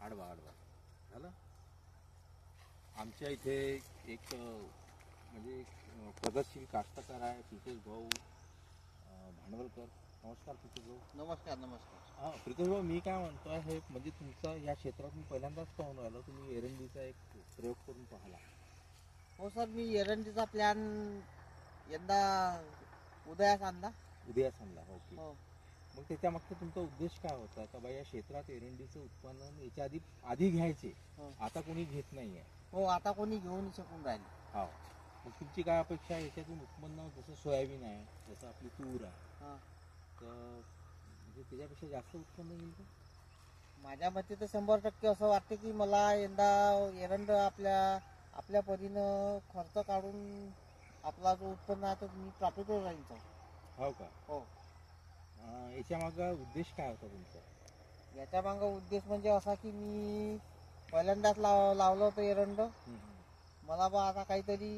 आडवा आडवा झालं. आमच्या इथे एक म्हणजे प्रगतशील कास्तकार आहे प्रितेश भाऊ भांडवलकर. नमस्कार प्रितेश भाऊ. नमस्कार नमस्कार. हां प्रितेश भाऊ, मी काय म्हणतो हे म्हणजे तुमचा या क्षेत्रात मी पहिल्यांदाच पाहून राहिलो. तुम्ही एरंडीचा एक प्रयोग करून पाहिला. हो सर, मी एरंडीचा प्लॅन यंदा उदयास आणला. उदयास आणला. ओके. हो. मग त्याच्या मागचा तुमचा उद्देश काय होता का बा या क्षेत्रात एरंडीचं उत्पन्न याच्या आधी घ्यायचे, हो. आता कोणी घेत नाहीये. हो, आता कोणी घेऊन शकून राहिले. हो. मग तुमची काय अपेक्षा आहे याच्यातून उत्पन्न? जसं सोयाबीन आहे, जसं आपली तूर आहे, हां. तर म्हणजे त्याच्यापेक्षा जास्त उत्पन्न येईल का? माझ्या मते तर 100% असं वाटते की मला यंदा एरंड आपल्या परीनं खर्च काढून आपला जो उत्पन्न आहे तो मी प्रॉफिटवर राहील सर. हो का? हो. याच्या मागं उद्देश काय होता तुमचा? याच्या मागं उद्देश म्हणजे असा की मी पहिल्यांदाच लावलं होतं एरंड. मला बा आता काहीतरी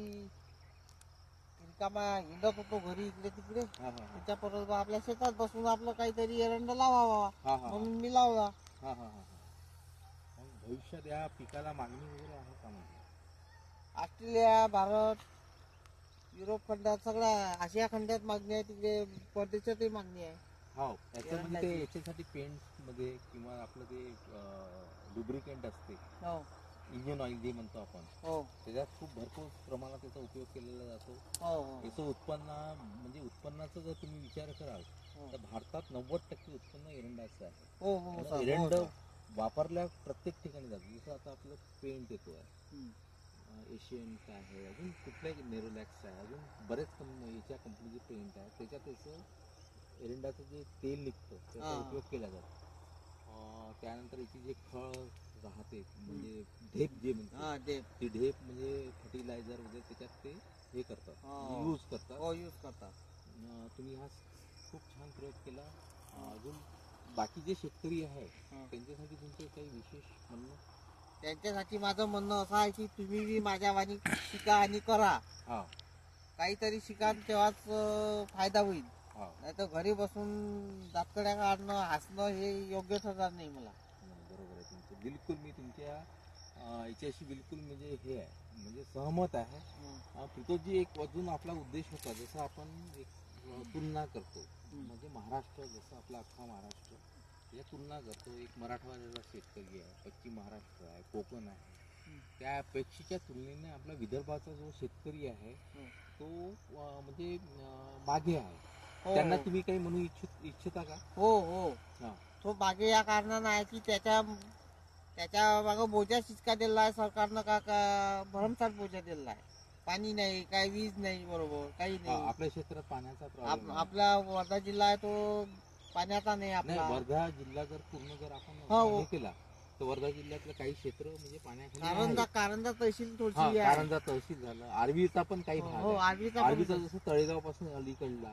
रिकामा हिंडत होतो घरी इकडे तिकडे, त्याच्या परत आपल्या शेतात बसून आपलं काहीतरी एरंड लावावा म्हणून मी लावला. मग भविष्यात या पिकाला मागणी वगैरे आहे का? म्हणजे ऑस्ट्रेलिया, भारत, युरोप खंडात, सगळ्या आशिया खंडात मागणी आहे. तिकडे परदेशातही मागणी आहे. हो. याचं म्हणजे ते याच्यासाठी पेंट मध्ये किंवा आपलं ते लुब्रिकेंट असते, हो, इंजिन ऑइल जे म्हणतो आपण, हो, त्याच्यात खूप भरपूर प्रमाणात त्याचा उपयोग केलेला जातो. हो, याचं उत्पन्न म्हणजे उत्पन्नाचा जर तुम्ही विचार कराल तर भारतात 90% उत्पन्न एरंडाचं आहे. हो, हो सर. एरंड वापरल्या प्रत्येक ठिकाणी जातो. जसं आता आपलं पेंट येतो आहे, एशियन काय आहे, अजून कुठल्याही नेरोलॅक्स आहे, अजून बरेच याच्या कंपनीचे पेंट आहे, त्याच्यात त्याचं एरंडाचं जे तेल निघतं त्याचा उपयोग केला जातो. त्यानंतर याची जे खळ राहते म्हणजे ढेप जे म्हणतात, ती ढेप म्हणजे फर्टिलायझर वगैरे त्याच्यात ते हे करतात, यूज करतात. हो, यूज करतात. तुम्ही हा खूप छान प्रयोग केला. अजून बाकी जे शेतकरी आहे त्यांच्यासाठी तुमचं काही विशेष म्हणणं? त्यांच्यासाठी माझं म्हणणं असं आहे की तुम्ही बी माझ्या वाणी शिका आणि करा. काहीतरी शिका, तेव्हाच फायदा होईल. नाही तर घरी बसून दातकड्या काढणं, हसणं हे योग्य ठरणार नाही मला. बरोबर आहे तुमचं. बिलकुल मी तुमच्या याच्याशी बिलकुल म्हणजे हे आहे, म्हणजे सहमत आहे. प्रितोषजी, एक अजून आपला उद्देश होता, जसं आपण एक तुलना करतो म्हणजे महाराष्ट्र, जसं आपला अख्खा महाराष्ट्र या तुलना करतो. एक मराठवाड्याचा शेतकरी आहे, पश्चिम महाराष्ट्र आहे, कोकण आहे, त्यापेक्षाच्या तुलनेने आपला विदर्भाचा जो शेतकरी आहे तो म्हणजे मागे आहे. त्यांना तुम्ही काही म्हणू इच्छिता का? हो हो. तो मागे या कारणानं आहे की त्याच्या मागं बोजा शिचका दिला आहे सरकारनं, का भरमसाठ बोजा दिला आहे. पाणी नाही, काही वीज नाही, बरोबर काही नाही. आपल्या क्षेत्रात पाण्याचा प्रॉब्लेम, आपला वर्धा जिल्हा आहे तो पाण्याचा नाही. आपला वर्धा जिल्हा जर पूर्ण जर आपण केला तर वर्धा जिल्ह्यातलं काही क्षेत्र म्हणजे पाण्याखाली. कारंजा तहसील थोडीशी आहे. कारंजा तहसील झालं, आर्वीचा पण काही भाग आहे. आर्वीचा जसं तळेगाव पासून अलीकडला,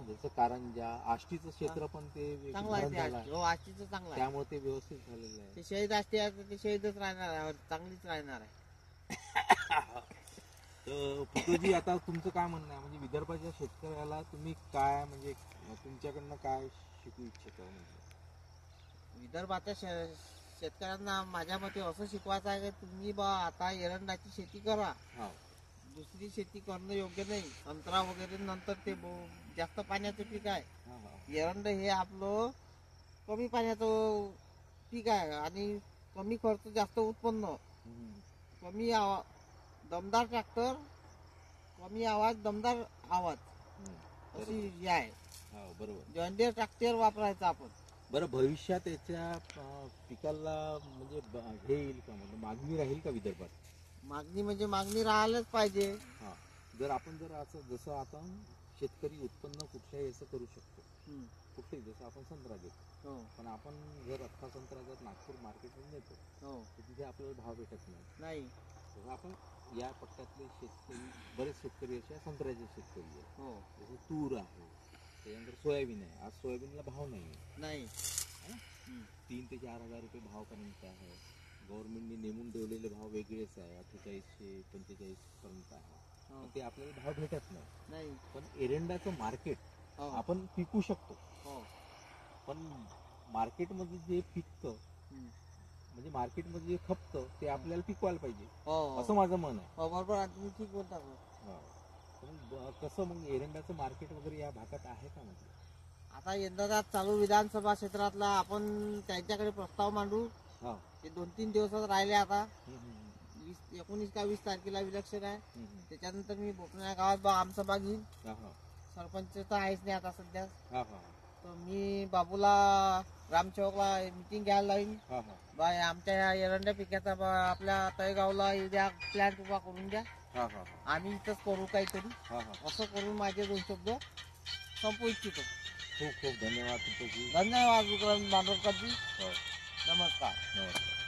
जसं कारंजा, आष्टीचं क्षेत्र पण ते चांगलं आहे. आष्टीचं चांगलं आहे, त्यामुळे ते व्यवस्थित झालेलं आहे. ते शहीद आष्टी आहे, ते शहीदच राहणार आहे, चांगलीच राहणार आहे. तर पुतोजी, आता तुमचं काय म्हणणं आहे? म्हणजे विदर्भाच्या शेतकऱ्याला तुम्ही काय म्हणजे तुमच्याकडनं काय शिकू इच्छिता? म्हणजे विदर्भाच्या शेतकऱ्यांना माझ्या मते असं शिकवायचं आहे की तुम्ही बा आता एरंडाची शेती करा. दुसरी शेती करणं योग्य नाही. संत्रा वगैरे नंतर ते जास्त पाण्याचं पीक आहे. एरंड हे आपलं कमी पाण्याचं पीक आहे आणि कमी खर्च जास्त उत्पन्न, कमी दमदार ट्रॅक्टर, कमी आवाज दमदार आवाज, अशी ही आहे. बरोबर. जॉन डियर ट्रॅक्टर वापरायचं आपण. बरं, भविष्यात याच्या पिकाला म्हणजे हे येईल का, म्हणजे मागणी राहील का विदर्भात? मागणी म्हणजे मागणी राहायलाच पाहिजे. जर आपण जर असं जसं आता शेतकरी उत्पन्न कुठल्याही याचं करू शकतो, कुठेही, जसं आपण संत्रा घेतो, पण आपण जर अख्खा संत्रा जर नागपूर मार्केटमध्ये नेतो तर तिथे आपल्याला भाव भेटत नाही. तसं आपण या पट्ट्यातले शेतकरी, बरेच शेतकरी असे संत्र्याचे शेतकरी आहे, जसं तूर आहे, त्याच्यानंतर सोयाबीन आहे. आज सोयाबीनला भाव नाही. 3 ते 4 हजार रुपये भावपर्यंत आहे. गव्हर्नमेंटने नेमून ठेवलेले भाव वेगळेच आहे, 4845 पर्यंत आहे. ते आपल्याला भाव भेटत नाही. पण एरंडाचं मार्केट आपण पिकू शकतो. पण मार्केटमध्ये जे पिकतं म्हणजे मार्केटमध्ये जे खपतं ते आपल्याला पिकवायला पाहिजे हो असं माझं मन आहे. हो बरोबर आहे, तुम्ही ठीक बोलता सर. हो. तर मग कसं मग एरंडाचं मार्केट वगैरे या भागात आहे का म्हटलं? आता यंदाचा चालू विधानसभा क्षेत्रातला आपण त्यांच्याकडे प्रस्ताव मांडू. हा. ते 2-3 दिवसात राहिले आता. हम्म, हम्म, 19 का 20 तारखेला विलक्षण आहे. हम्म. त्याच्यानंतर मी बोपण्या गावात आमसभा घेईन. हा, हा. सरपंच तर आहेच नाही आता सध्या. हा, हा. तर मी बाबूला ग्रामसेवकला मीटिंग घ्यायला लावीन. हा, हा. बाय आमच्या ह्या एरंड्या पिकाचा आपल्या तळेगावला द्या, प्लॅन उभा करून द्या. हा, हा. आम्ही इथंच करू काहीतरी. हा, हा. असं करून माझे 2 शब्द संपू इच्छितो. खूप खूप धन्यवाद तुमचे. धन्यवाद विक्रम बांदोरकरजी. हो. नमस्कार. नमस्कार.